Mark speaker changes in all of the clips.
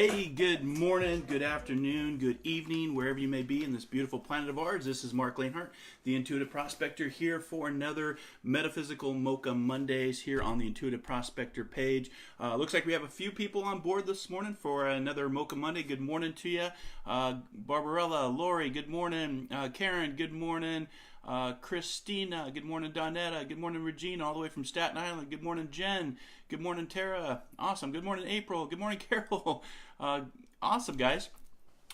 Speaker 1: Hey, good morning, good afternoon, good evening, wherever you may be in this beautiful planet of ours. This is Marc the Intuitive Prospector, here for another Metaphysical Mocha Mondays here on the Intuitive Prospector page. Looks like we have a few people on board this morning for another Mocha Monday. Good morning to you. Barbarella, Lori, good morning. Karen, good morning. Christina, good morning. Donetta, good morning. Regina, all the way from Staten Island. Good morning, Jen. Good morning, Tara. Awesome. Good morning, April. Good morning, Carol. Awesome, guys.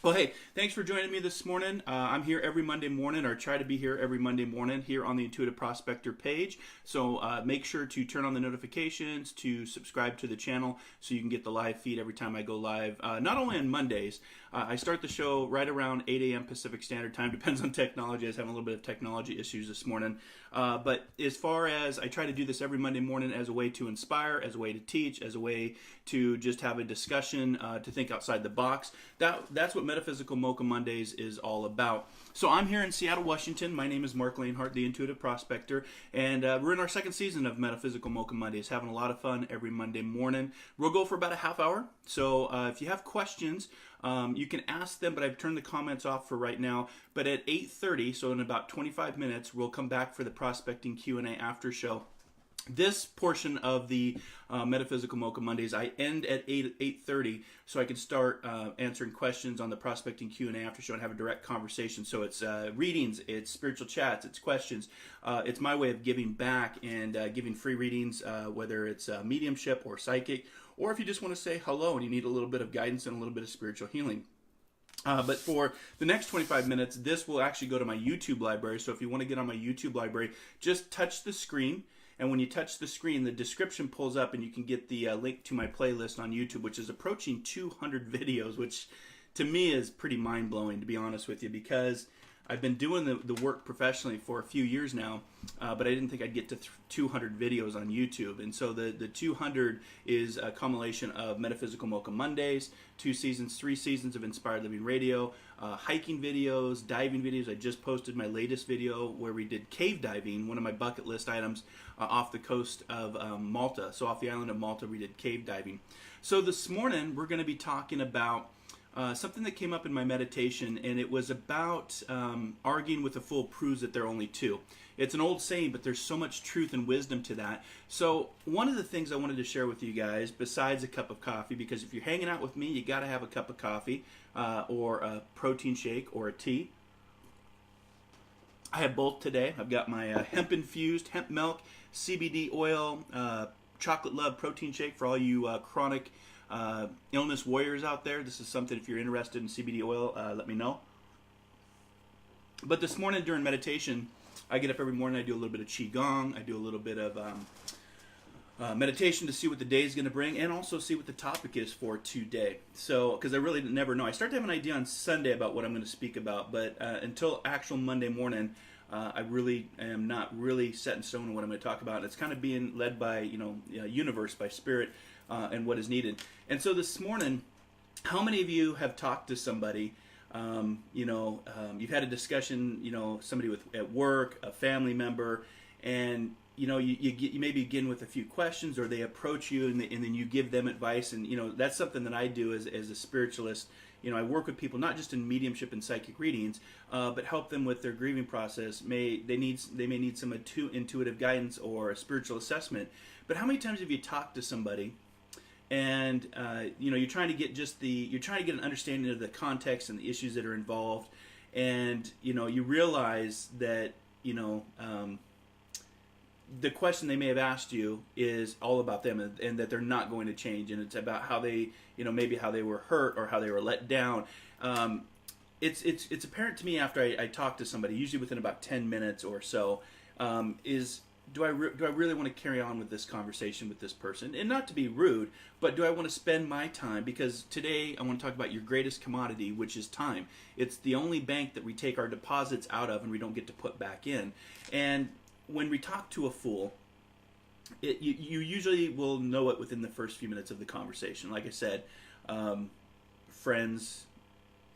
Speaker 1: Well, hey, thanks for joining me this morning. I'm here every Monday morning, or try to be here every Monday morning here on the Intuitive Prospector page. So make sure to turn on the notifications, to subscribe to the channel so you can get the live feed every time I go live. Not only on Mondays, I start the show right around 8 a.m. Pacific Standard Time. Depends on technology. I was having a little bit of technology issues this morning. But as far as I try to do this every Monday morning as a way to inspire, as a way to teach, as a way to just have a discussion, to think outside the box. That's what Metaphysical Mocha Mondays is all about. So I'm here in Seattle, Washington. My name is Marc Lanehart, the Intuitive Prospector, and we're in our second season of Metaphysical Mocha Mondays, having a lot of fun every Monday morning. We'll go for about a half hour, so if you have questions, you can ask them, but I've turned the comments off for right now. But at 8:30, so in about 25 minutes, we'll come back for the Prospecting Q&A after show. This portion of the Metaphysical Mocha Mondays, I end at 8:30, so I can start answering questions on the Prospecting Q&A after show and have a direct conversation. So it's readings, it's spiritual chats, it's questions. It's my way of giving back and giving free readings, whether it's mediumship or psychic, or if you just want to say hello and you need a little bit of guidance and a little bit of spiritual healing. But for the next 25 minutes, this will actually go to my YouTube library. So if you want to get on my YouTube library, just touch the screen. And when you touch the screen, the description pulls up and you can get the link to my playlist on YouTube, which is approaching 200 videos, which to me is pretty mind-blowing, to be honest with you, because I've been doing the work professionally for a few years now, but I didn't think I'd get to 200 videos on YouTube. And so the 200 is a culmination of Metaphysical Mocha Mondays, 3 seasons of Inspired Living Radio, hiking videos, diving videos. I just posted my latest video where we did cave diving, one of my bucket list items, off the coast of Malta. So off the island of Malta, we did cave diving. So this morning, we're going to be talking about something that came up in my meditation, and it was about arguing with a fool proves that they're only two. It's an old saying, but there's so much truth and wisdom to that. So one of the things I wanted to share with you guys, besides a cup of coffee, because if you're hanging out with me, you got to have a cup of coffee or a protein shake or a tea. I have both today. I've got my hemp-infused hemp milk, CBD oil, chocolate love protein shake for all you chronic illness warriors out there. This is something, if you're interested in CBD oil, let me know. But this morning during meditation, I get up every morning, I do a little bit of Qigong, I do a little bit of meditation to see what the day is going to bring, and also see what the topic is for today. So, because I really never know. I start to have an idea on Sunday about what I'm going to speak about, but until actual Monday morning, I really am not really set in stone on what I'm going to talk about. And it's kind of being led by, universe, by spirit, and what is needed. And so this morning, how many of you have talked to somebody, you've had a discussion, somebody at work, a family member, and you maybe begin with a few questions, or they approach you and then you give them advice. And that's something that I do as a spiritualist. I work with people not just in mediumship and psychic readings, but help them with their grieving process. They may need some intuitive guidance or a spiritual assessment. But how many times have you talked to somebody and you're trying to get an understanding of the context and the issues that are involved, and you realize that the question they may have asked you is all about them, and that they're not going to change, and it's about how they, maybe how they were hurt or how they were let down. It's apparent to me after I talk to somebody, usually within about 10 minutes or so, do I really want to carry on with this conversation with this person? And not to be rude, but do I want to spend my time? Because today I want to talk about your greatest commodity, which is time. It's the only bank that we take our deposits out of and we don't get to put back in. And when we talk to a fool, you usually will know it within the first few minutes of the conversation. Like I said, friends,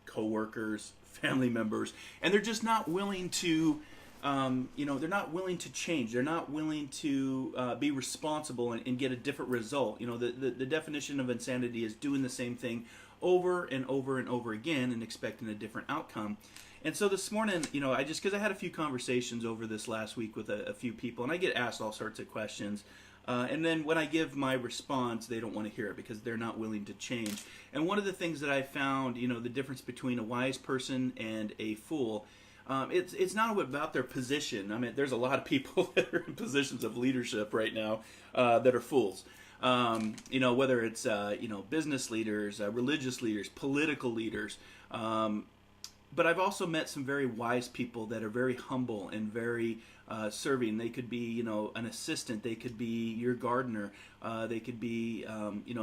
Speaker 1: co-workers, family members, and they're just not willing to they're not willing to change. They're not willing to be responsible and get a different result. The definition of insanity is doing the same thing over and over and over again and expecting a different outcome. And so this morning, because I had a few conversations over this last week with a few people, and I get asked all sorts of questions. And then when I give my response, they don't want to hear it because they're not willing to change. And one of the things that I found, the difference between a wise person and a fool, it's not about their position. I mean, there's a lot of people that are in positions of leadership right now that are fools. Whether it's business leaders, religious leaders, political leaders. But I've also met some very wise people that are very humble and very serving. They could be, an assistant. They could be your gardener. They could be,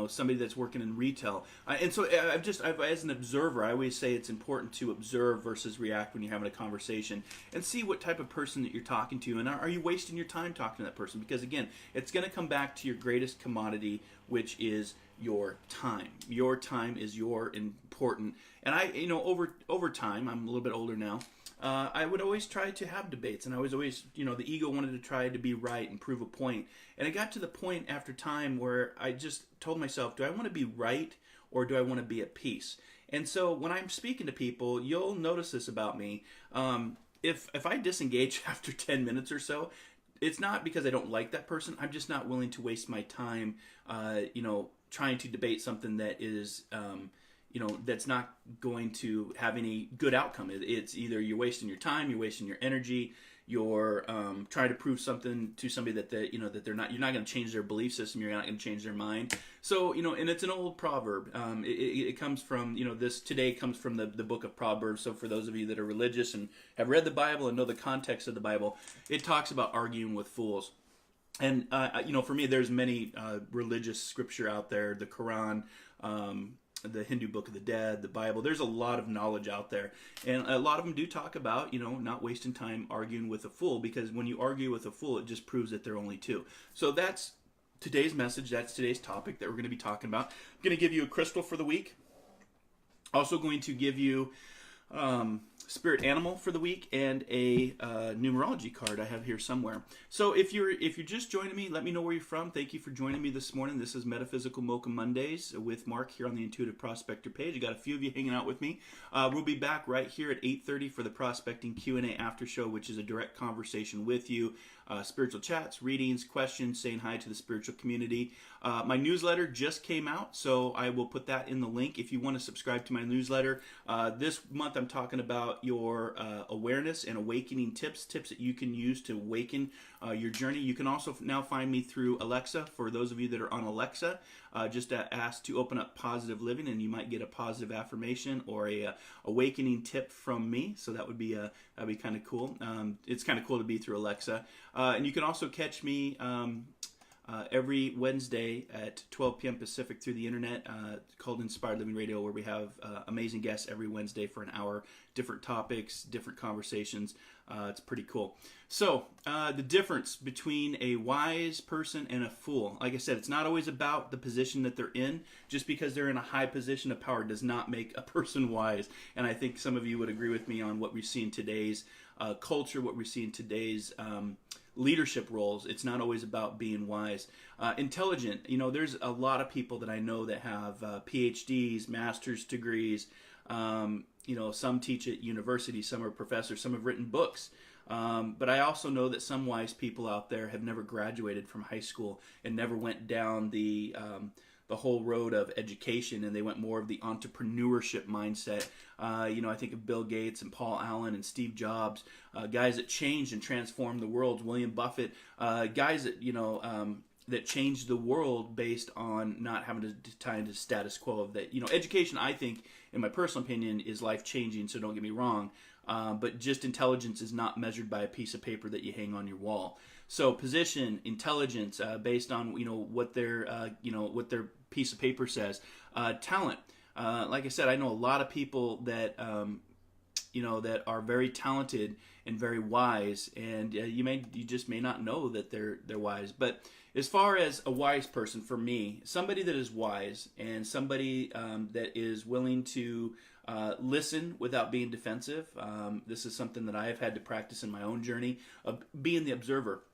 Speaker 1: somebody that's working in retail. And so as an observer, I always say it's important to observe versus react when you're having a conversation and see what type of person that you're talking to. And are you wasting your time talking to that person? Because again, it's going to come back to your greatest commodity, which is your time. Your time is your important. And over time, I'm a little bit older now, I would always try to have debates, and I was always, the ego wanted to try to be right and prove a point. And it got to the point after time where I just told myself, do I want to be right or do I want to be at peace? And so when I'm speaking to people, you'll notice this about me. If I disengage after 10 minutes or so, it's not because I don't like that person. I'm just not willing to waste my time, trying to debate something that is, that's not going to have any good outcome. It's either you're wasting your time, you're wasting your energy, you're trying to prove something to somebody that you're not going to change their belief system, you're not going to change their mind. So, and it's an old proverb. It comes from, this today comes from the book of Proverbs. So for those of you that are religious and have read the Bible and know the context of the Bible, it talks about arguing with fools. And, for me, there's many religious scripture out there, the Quran, the Hindu Book of the Dead, the Bible. There's a lot of knowledge out there. And a lot of them do talk about, not wasting time arguing with a fool, because when you argue with a fool, it just proves that they're only two. So that's today's message. That's today's topic that we're going to be talking about. I'm going to give you a crystal for the week. Also going to give you spirit animal for the week and a numerology card I have here somewhere. So if you're just joining me, let me know where you're from. Thank you for joining me this morning. This is Metaphysical Mocha Mondays with Marc here on the Intuitive Prospector page. I got a few of you hanging out with me. We'll be back right here at 8:30 for the Prospecting Q&A after show, which is a direct conversation with you. Spiritual chats, readings, questions, saying hi to the spiritual community. My newsletter just came out, so I will put that in the link if you want to subscribe to my newsletter. This month I'm talking about your awareness and awakening tips that you can use to awaken your journey. You can also now find me through Alexa. For those of you that are on Alexa, just ask to open up Positive Living, and you might get a positive affirmation or a awakening tip from me. So that would be kind of cool. It's kind of cool to be through Alexa. And you can also catch me every Wednesday at 12 p.m. Pacific through the internet, called Inspired Living Radio, where we have amazing guests every Wednesday for an hour, different topics, different conversations. It's pretty cool. So the difference between a wise person and a fool, like I said, it's not always about the position that they're in. Just because they're in a high position of power does not make a person wise. And I think some of you would agree with me on what we see in today's culture, what we see in today's leadership roles. It's not always about being wise. Intelligent, there's a lot of people that I know that have PhDs, master's degrees. Some teach at university, some are professors, some have written books. But I also know that some wise people out there have never graduated from high school and never went down the whole road of education, and they went more of the entrepreneurship mindset. I think of Bill Gates and Paul Allen and Steve Jobs, guys that changed and transformed the world. William Buffett, guys that that changed the world based on not having to tie into status quo of that. Education, I think, in my personal opinion, is life changing. So don't get me wrong, but just intelligence is not measured by a piece of paper that you hang on your wall. So position, intelligence, based on what their piece of paper says. Talent, like I said, I know a lot of people that that are very talented and very wise, and you just may not know that they're wise. But as far as a wise person, for me, somebody that is wise and somebody that is willing to listen without being defensive. This is something that I have had to practice in my own journey of being the observer.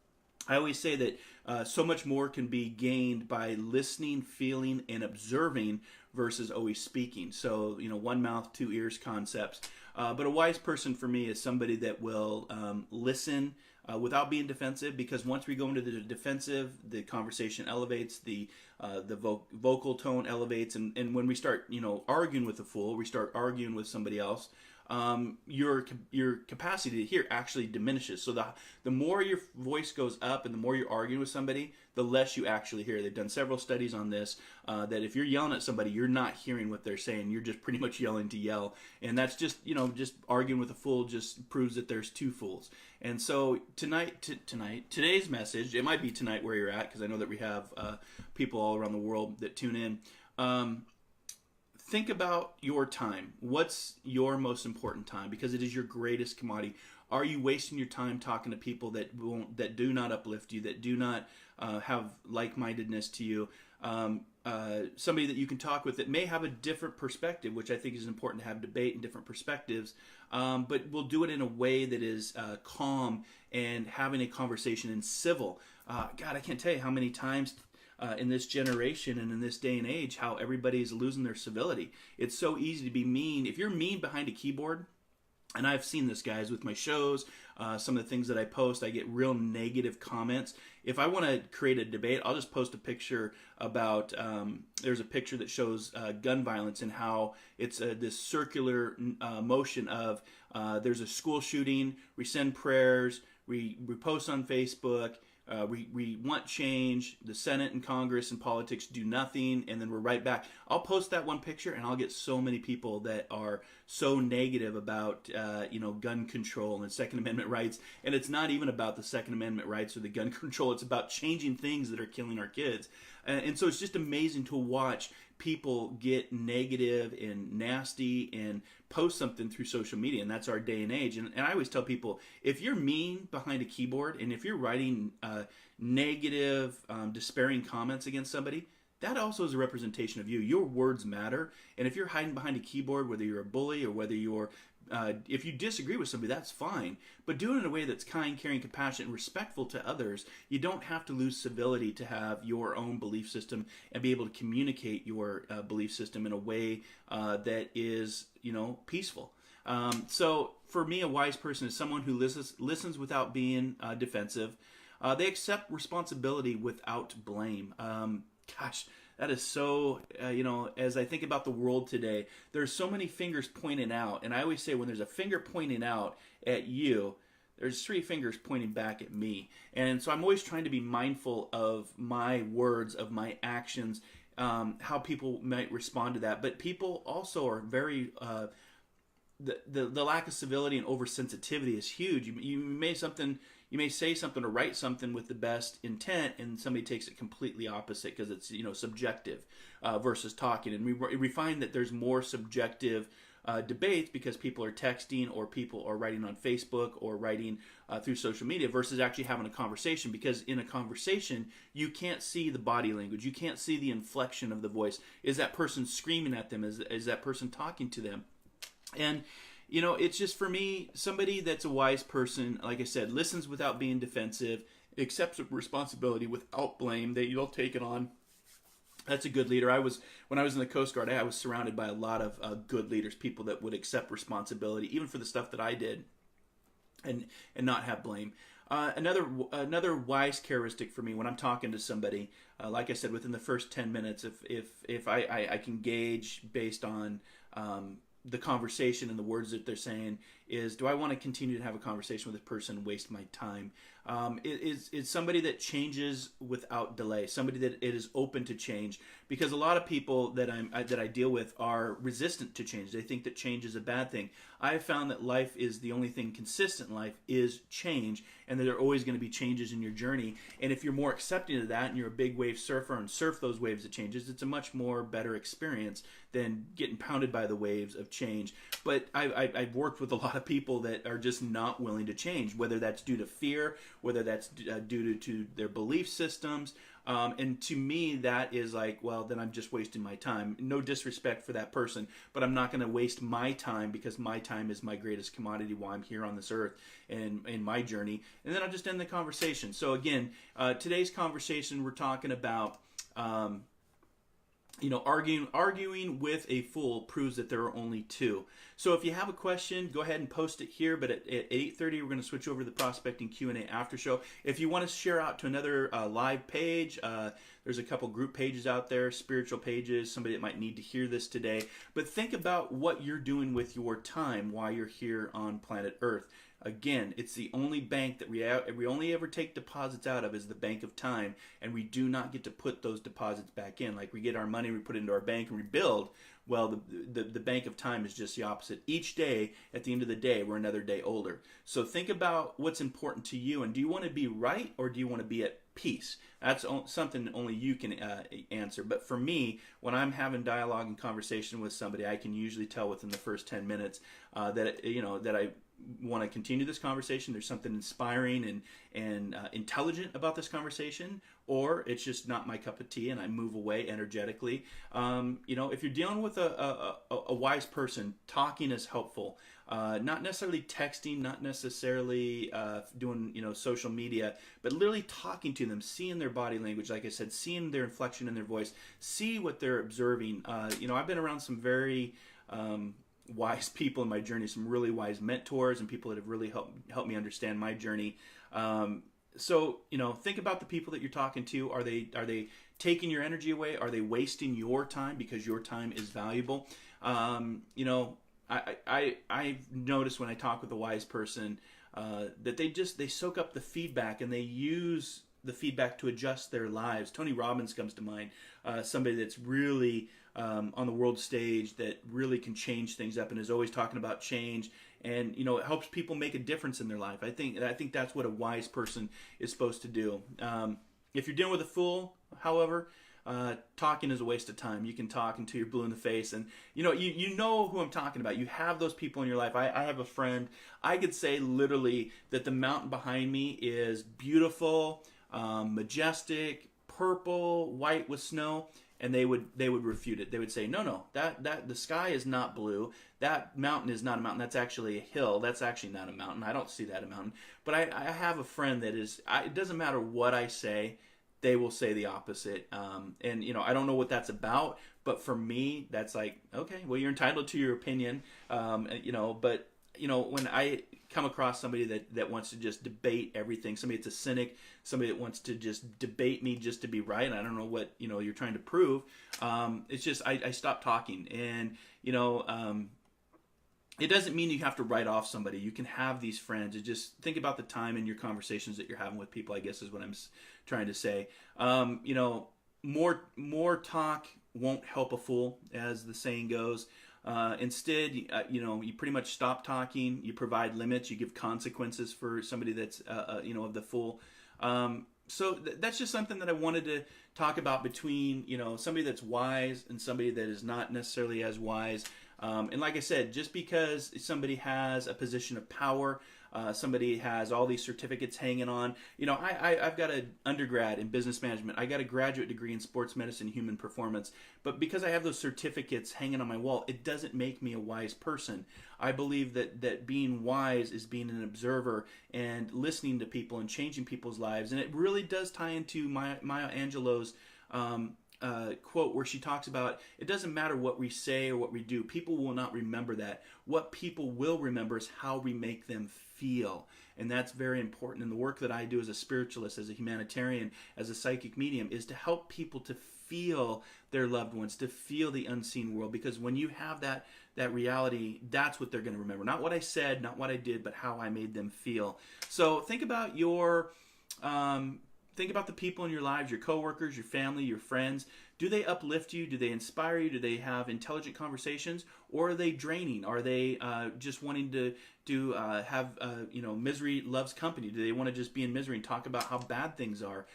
Speaker 1: I always say that so much more can be gained by listening, feeling, and observing versus always speaking. So, one mouth, two ears concepts. But a wise person for me is somebody that will listen without being defensive, because once we go into the defensive, the conversation elevates, the vocal tone elevates, and when we start, arguing with a fool, we start arguing with somebody else. Your capacity to hear actually diminishes. So the more your voice goes up and the more you're arguing with somebody, the less you actually hear. They've done several studies on this, that if you're yelling at somebody, you're not hearing what they're saying. You're just pretty much yelling to yell. And that's just arguing with a fool just proves that there's two fools. And so today's message, it might be tonight where you're at, because I know that we have people all around the world that tune in. Think about your time. What's your most important time? Because it is your greatest commodity. Are you wasting your time talking to people that do not uplift you, that do not have like-mindedness to you? Somebody that you can talk with that may have a different perspective, which I think is important to have debate and different perspectives, but we'll do it in a way that is calm and having a conversation and civil. God, I can't tell you how many times in this generation and in this day and age, how everybody is losing their civility. It's so easy to be mean. If you're mean behind a keyboard, and I've seen this, guys, with my shows, some of the things that I post, I get real negative comments. If I want to create a debate, I'll just post a picture about, there's a picture that shows gun violence and how it's this circular motion of there's a school shooting, we send prayers, we post on Facebook, we want change, the Senate and Congress and politics do nothing, and then we're right back. I'll post that one picture and I'll get so many people that are so negative about gun control and Second Amendment rights. And it's not even about the Second Amendment rights or the gun control. It's about changing things that are killing our kids. And so it's just amazing to watch people get negative and nasty and post something through social media, and that's our day and age. And I always tell people, if you're mean behind a keyboard and if you're writing negative, despairing comments against somebody, that also is a representation of you. Your words matter, and if you're hiding behind a keyboard, whether you're a bully or whether you're if you disagree with somebody, that's fine. But do it in a way that's kind, caring, compassionate, and respectful to others. You don't have to lose civility to have your own belief system and be able to communicate your belief system in a way that is, peaceful. So for me, a wise person is someone who listens without being defensive. They accept responsibility without blame. Gosh, that is so, as I think about the world today, there's so many fingers pointing out. And I always say when there's a finger pointing out at you, there's three fingers pointing back at me. And so I'm always trying to be mindful of my words, of my actions, how people might respond to that. But people also are very... The lack of civility and oversensitivity is huge. You may say something or write something with the best intent, and somebody takes it completely opposite because it's subjective versus talking. And we find that there's more subjective debates because people are texting or people are writing on Facebook or writing through social media versus actually having a conversation. Because in a conversation, you can't see the body language, you can't see the inflection of the voice. Is that person screaming at them? Is that person talking to them? And, it's just, for me, somebody that's a wise person, like I said, listens without being defensive, accepts responsibility without blame, that you'll take it on. That's a good leader. When I was in the Coast Guard, I was surrounded by a lot of good leaders, people that would accept responsibility, even for the stuff that I did, and not have blame. Another wise characteristic for me when I'm talking to somebody, like I said, within the first 10 minutes, if I can gauge based on the conversation and the words that they're saying, is, do I want to continue to have a conversation with this person and waste my time? Is somebody that changes without delay, somebody that it is open to change, because a lot of people that I deal with are resistant to change. They think that change is a bad thing. I have found that life is the only thing consistent in life is change, and that there are always going to be changes in your journey. And if you're more accepting of that and you're a big wave surfer and surf those waves of changes, it's a much more better experience than getting pounded by the waves of change. But I've worked with a lot of people that are just not willing to change, whether that's due to fear, whether that's due to their belief systems, And to me, that is like, well, then I'm just wasting my time. No disrespect for that person, but I'm not going to waste my time because my time is my greatest commodity while I'm here on this earth and in my journey. And then I'll just end the conversation. So again, today's conversation, we're talking about arguing with a fool proves that there are only two. So if you have a question, go ahead and post it here. But at 8:30, we're going to switch over to the prospecting Q&A after show. If you want to share out to another live page, there's a couple group pages out there, spiritual pages, somebody that might need to hear this today. But think about what you're doing with your time while you're here on planet Earth. Again, it's the only bank that we only ever take deposits out of is the bank of time, and we do not get to put those deposits back in. Like we get our money, we put it into our bank and we build. Well, the bank of time is just the opposite. Each day, at the end of the day, we're another day older. So think about what's important to you, and do you want to be right or do you want to be at peace? That's something only you can answer. But for me, when I'm having dialogue and conversation with somebody, I can usually tell within the first 10 minutes that I want to continue this conversation. There's something inspiring and intelligent about this conversation, or it's just not my cup of tea and I move away energetically. If you're dealing with a wise person, talking is helpful. Not necessarily texting, not necessarily doing social media, but literally talking to them, seeing their body language, like I said, seeing their inflection in their voice, see what they're observing. I've been around some very wise people in my journey, some really wise mentors and people that have really helped me understand my journey. So think about the people that you're talking to. Are they taking your energy away? Are they wasting your time because your time is valuable? I've noticed when I talk with a wise person that they soak up the feedback and they use the feedback to adjust their lives. Tony Robbins comes to mind, somebody that's really on the world stage that really can change things up and is always talking about change, and it helps people make a difference in their life. I think that's what a wise person is supposed to do. If you're dealing with a fool, however, talking is a waste of time. You can talk until you're blue in the face, and you know who I'm talking about. You have those people in your life. I have a friend. I could say literally that the mountain behind me is beautiful, majestic, purple, white with snow. And they would refute it. They would say, no, that the sky is not blue. That mountain is not a mountain. That's actually a hill. That's actually not a mountain. I don't see that a mountain. But I have a friend that is. It doesn't matter what I say, they will say the opposite. And I don't know what that's about. But for me, that's like, okay, well, you're entitled to your opinion. But when I come across somebody that wants to just debate everything, somebody that's a cynic, somebody that wants to just debate me just to be right, and I don't know what you're trying to prove. It's just I stop talking, and it doesn't mean you have to write off somebody. You can have these friends. And just think about the time in your conversations that you're having with people, I guess is what I'm trying to say. More talk won't help a fool, as the saying goes. Instead, you pretty much stop talking. You provide limits. You give consequences for somebody that's, of the fool. So that's just something that I wanted to talk about between, somebody that's wise and somebody that is not necessarily as wise. And like I said, just because somebody has a position of power, somebody has all these certificates hanging on. I've got an undergrad in business management. I got a graduate degree in sports medicine, human performance. But because I have those certificates hanging on my wall, it doesn't make me a wise person. I believe that being wise is being an observer and listening to people and changing people's lives. And it really does tie into Maya Angelou's quote where she talks about it doesn't matter what we say or what we do. People will not remember that. What people will remember is how we make them feel. And that's very important. And the work that I do as a spiritualist, as a humanitarian, as a psychic medium is to help people to feel their loved ones, to feel the unseen world. Because when you have that reality, that's what they're going to remember. Not what I said, not what I did, but how I made them feel. So think about think about the people in your lives, your coworkers, your family, your friends. Do they uplift you? Do they inspire you? Do they have intelligent conversations? Or are they draining? Are they just wanting to have misery loves company? Do they want to just be in misery and talk about how bad things are?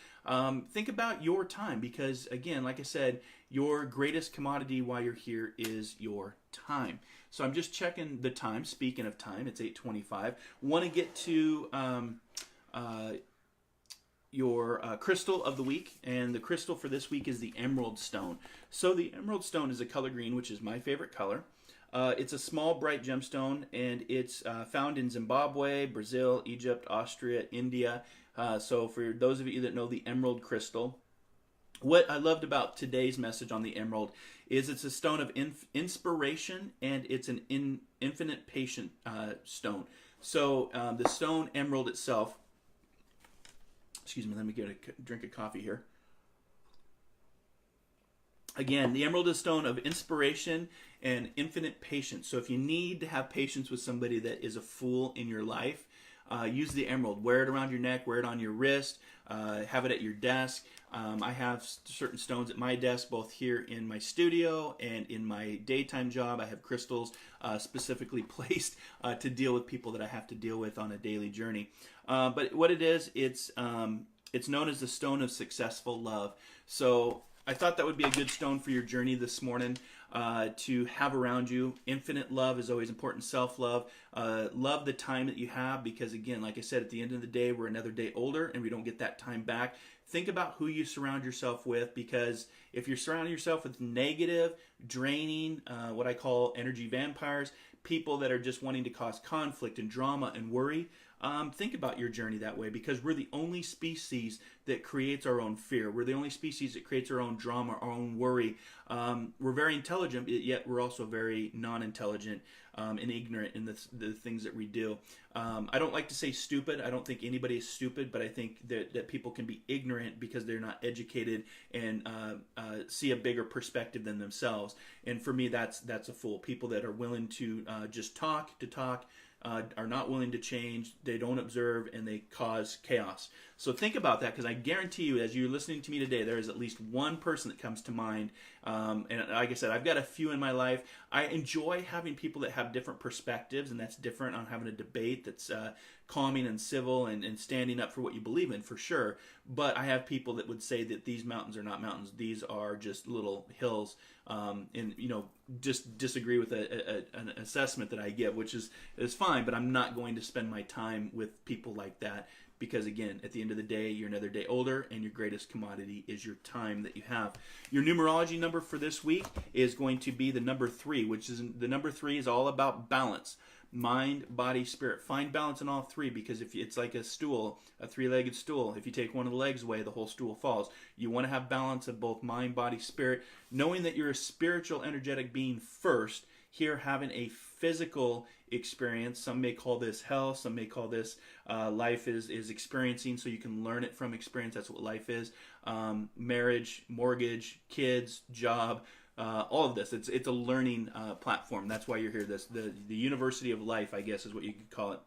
Speaker 1: Think about your time, because again, like I said, your greatest commodity while you're here is your time. So I'm just checking the time. Speaking of time, it's 8:25. Want to get to your crystal of the week, and the crystal for this week is the emerald stone. So the emerald stone is a color green, which is my favorite color. It's a small, bright gemstone, and it's found in Zimbabwe, Brazil, Egypt, Austria, India. So for those of you that know the emerald crystal, what I loved about today's message on the emerald is it's a stone of inspiration, and it's an infinite patient stone. So the stone emerald itself, excuse me, let me get a drink of coffee here. Again, the emerald is a stone of inspiration and infinite patience. So if you need to have patience with somebody that is a fool in your life, use the emerald. Wear it around your neck, wear it on your wrist, have it at your desk. I have certain stones at my desk, both here in my studio and in my daytime job. I have crystals specifically placed to deal with people that I have to deal with on a daily journey. But what it is, it's known as the stone of successful love. So I thought that would be a good stone for your journey this morning to have around you. Infinite love is always important. Self-love. Love the time that you have, because again, like I said, at the end of the day, we're another day older and we don't get that time back. Think about who you surround yourself with, because if you're surrounding yourself with negative, draining, what I call energy vampires, people that are just wanting to cause conflict and drama and worry, think about your journey that way, because we're the only species that creates our own fear. We're the only species that creates our own drama, our own worry. We're very intelligent, yet we're also very non-intelligent and ignorant in the things that we do. I don't like to say stupid. I don't think anybody is stupid, but I think that people can be ignorant because they're not educated and see a bigger perspective than themselves. And for me, that's a fool. People that are willing to just talk to talk, are not willing to change, they don't observe, and they cause chaos. So think about that, because I guarantee you, as you're listening to me today, there is at least one person that comes to mind. And like I said, I've got a few in my life. I enjoy having people that have different perspectives, and that's different on having a debate that's calming and civil and standing up for what you believe in, for sure. But I have people that would say that these mountains are not mountains. These are just little hills, and just disagree with an assessment that I give, which is fine, but I'm not going to spend my time with people like that, because again, at the end of the day, you're another day older, and your greatest commodity is your time that you have. Your numerology number for this week is going to be the number 3, which is the number 3 is all about balance. Mind, body, spirit. Find balance in all 3, because if it's like a stool, a 3-legged stool. If you take one of the legs away, the whole stool falls. You want to have balance of both mind, body, spirit, knowing that you're a spiritual, energetic being first. Here, having a physical experience. Some may call this hell. Some may call this life is experiencing, so you can learn it from experience. That's what life is. Marriage, mortgage, kids, job. All of this, it's a learning platform. That's why you're here. The University of Life, I guess, is what you could call it.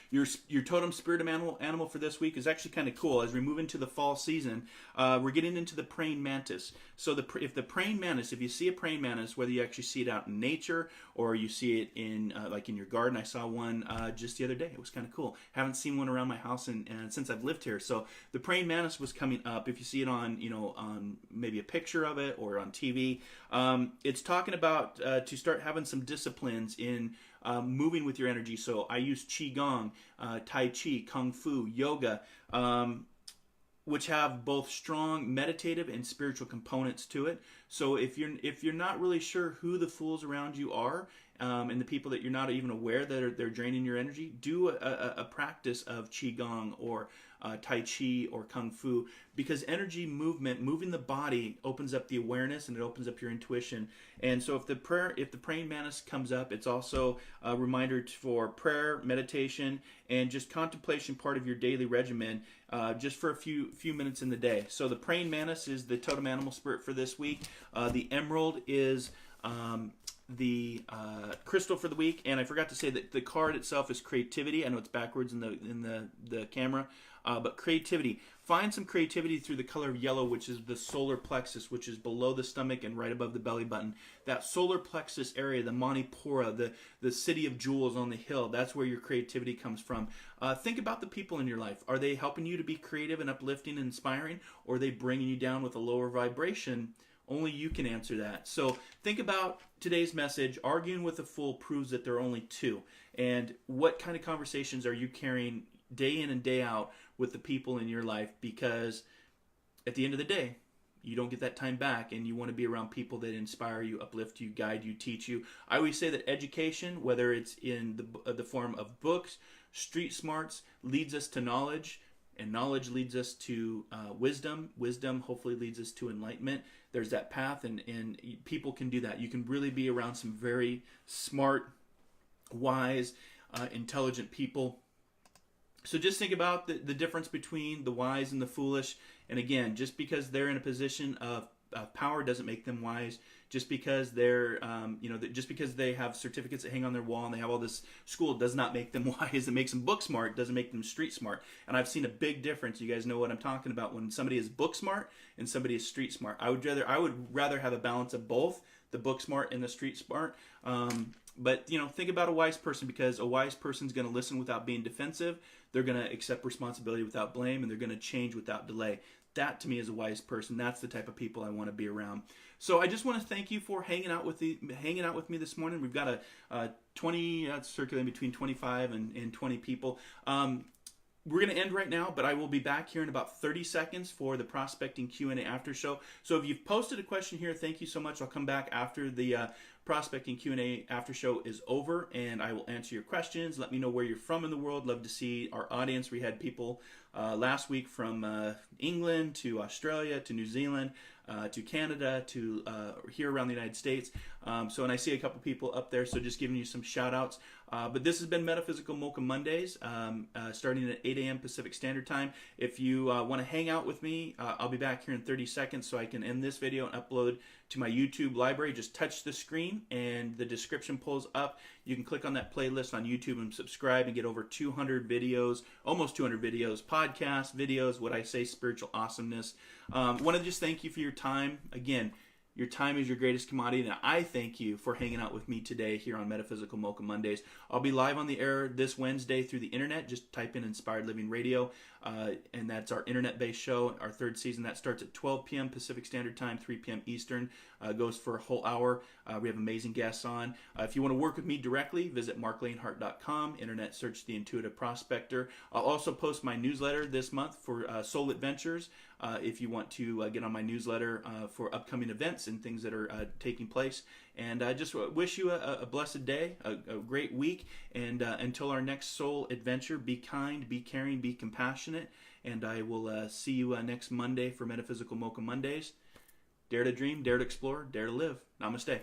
Speaker 1: Your totem spirit animal for this week is actually kind of cool. As we move into the fall season, we're getting into the praying mantis. So if the praying mantis, if you see a praying mantis, whether you actually see it out in nature or you see it in like in your garden, I saw one just the other day. It was kind of cool. Haven't seen one around my house and since I've lived here. So the praying mantis was coming up. If you see it on maybe a picture of it or on TV, it's talking about to start having some disciplines in moving with your energy. So I use Qigong, Tai Chi, Kung Fu, Yoga, which have both strong meditative and spiritual components to it. So if you're not really sure who the fools around you are, and the people that you're not even aware that they're draining your energy, do a practice of Qigong or Tai Chi or Kung Fu, because energy movement, moving the body, opens up the awareness and it opens up your intuition. And so if the praying mantis comes up, it's also a reminder for prayer, meditation, and just contemplation, part of your daily regimen, just for a few minutes in the day. So the praying mantis is the totem animal spirit for this week. The emerald is the crystal for the week, and I forgot to say that the card itself is creativity. I know it's backwards in the camera, but creativity. Find some creativity through the color of yellow, which is the solar plexus, which is below the stomach and right above the belly button. That solar plexus area, the Manipura, the city of jewels on the hill, that's where your creativity comes from. Think about the people in your life. Are they helping you to be creative and uplifting and inspiring, or are they bringing you down with a lower vibration? Only you can answer that. So think about today's message. Arguing with a fool proves that there are only two. And what kind of conversations are you carrying day in and day out with the people in your life, because at the end of the day, you don't get that time back, and you want to be around people that inspire you, uplift you, guide you, teach you. I always say that education, whether it's in the form of books, street smarts, leads us to knowledge, and knowledge leads us to wisdom. Wisdom hopefully leads us to enlightenment. There's that path, and people can do that. You can really be around some very smart, wise, intelligent people. So just think about the difference between the wise and the foolish. And again, just because they're in a position of power doesn't make them wise. Just because they're, just because they have certificates that hang on their wall and they have all this school does not make them wise. It makes them book smart, doesn't make them street smart. And I've seen a big difference. You guys know what I'm talking about when somebody is book smart and somebody is street smart. I would rather have a balance of both, the book smart and the street smart. But think about a wise person, because a wise person's going to listen without being defensive. They're going to accept responsibility without blame, and they're going to change without delay. That, to me, is a wise person. That's the type of people I want to be around. So I just want to thank you for hanging out with me this morning. We've got a 20 circulating between 25 and 20 people. We're going to end right now, but I will be back here in about 30 seconds for the prospecting Q&A after show. So if you've posted a question here, thank you so much. I'll come back after the prospecting Q&A after show is over, and I will answer your questions. Let me know where you're from in the world. Love to see our audience. We had people last week from England to Australia to New Zealand to Canada to here around the United States. And I see a couple people up there, so just giving you some shout outs. But this has been Metaphysical Mocha Mondays, starting at 8 a.m. Pacific Standard Time. If you want to hang out with me, I'll be back here in 30 seconds so I can end this video and upload to my YouTube library. Just touch the screen and the description pulls up. You can click on that playlist on YouTube and subscribe and get over 200 videos, almost 200 videos, podcasts, videos, what I say, spiritual awesomeness. Want to just thank you for your time. Again, your time is your greatest commodity, and I thank you for hanging out with me today here on Metaphysical Mocha Mondays. I'll be live on the air this Wednesday through the internet. Just type in Inspired Living Radio, and that's our internet-based show, our third season. That starts at 12 p.m. Pacific Standard Time, 3 p.m. Eastern. Goes for a whole hour. We have amazing guests on. If you want to work with me directly, visit marclanehart.com. Internet search The Intuitive Prospector. I'll also post my newsletter this month for Soul Adventures. If you want to get on my newsletter for upcoming events and things that are taking place. And I just wish you a blessed day, a great week, and until our next soul adventure, be kind, be caring, be compassionate, and I will see you next Monday for Metaphysical Mocha Mondays. Dare to dream, dare to explore, dare to live. Namaste.